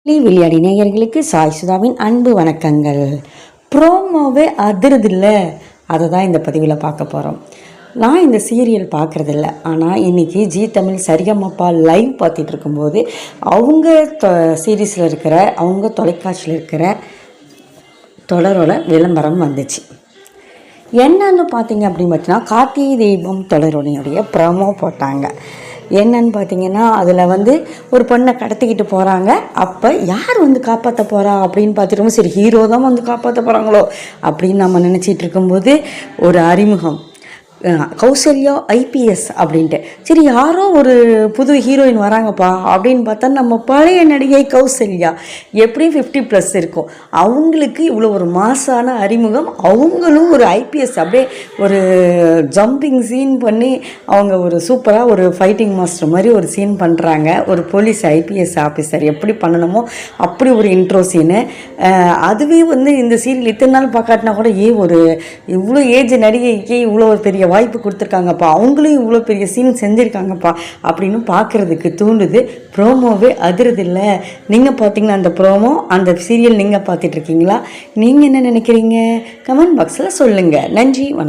விளையாடி நேயர்களுக்கு சாய் சுதாவின் அன்பு வணக்கங்கள். ப்ரோமோவே அதிரதில்ல, அதை தான் இந்த பதிவில் பார்க்க போகிறோம். நான் இந்த சீரியல் பார்க்குறதில்ல, ஆனால் இன்றைக்கி ஜி தமிழ் சரிகமப்பா லைவ் பார்த்துட்டு இருக்கும்போது அவங்க சீரீஸில் இருக்கிற அவங்க தொலைக்காட்சியில் இருக்கிற தொடரோட விளம்பரம் வந்துச்சு. என்னன்னு பார்த்தீங்க அப்படின்னு பார்த்தீங்கன்னா, கார்த்திகை தீபம் தொடரோடைய ப்ரோமோ போட்டாங்க. என்னன்னு பார்த்தீங்கன்னா, அதில் ஒரு பொண்ணை கடத்திக்கிட்டு போகிறாங்க. அப்போ யார் காப்பாற்ற போகிறா அப்படின்னு பார்த்துட்டு, சரி ஹீரோ தான் காப்பாற்ற போகிறாங்களோ அப்படின்னு நம்ம நினச்சிட்டு இருக்கும்போது ஒரு அறிமுகம், கௌசல்யா ஐபிஎஸ் அப்படின்ட்டு. சரி யாரோ ஒரு புது ஹீரோயின் வராங்கப்பா அப்படின்னு பார்த்தா நம்ம பழைய நடிகை கௌசல்யா, எப்படியும் 50+ இருக்கும். அவங்களுக்கு இவ்வளோ ஒரு மாசான அறிமுகம். அவங்களும் ஒரு ஐபிஎஸ், அப்படியே ஒரு ஜம்பிங் சீன் பண்ணி அவங்க ஒரு சூப்பராக ஒரு ஃபைட்டிங் மாஸ்டர் மாதிரி ஒரு சீன் பண்ணுறாங்க. ஒரு போலீஸ் ஐபிஎஸ் ஆஃபீஸர் எப்படி பண்ணணுமோ அப்படி ஒரு இன்ட்ரோ சீனு. அதுவே இந்த சீரியல் இத்தனை நாள் பார்க்காட்டினா கூட ஒரு இவ்வளோ ஏஜ் நடிகைக்கு இவ்வளோ பெரிய வாய்ப்பு கொடுத்துருக்காங்கப்பா, அவங்களும் இவ்வளோ பெரிய சீன் செஞ்சுருக்காங்கப்பா அப்படின்னு பார்க்குறதுக்கு தூண்டுது. ப்ரோமோவே அதிரதில்லை. நீங்கள் பார்த்தீங்கன்னா அந்த ப்ரோமோ, அந்த சீரியல் நீங்கள் பார்த்துட்ருக்கீங்களா? நீங்கள் என்ன நினைக்கிறீங்க? கமெண்ட் பாக்ஸில் சொல்லுங்கள். நன்றி, வணக்கம்.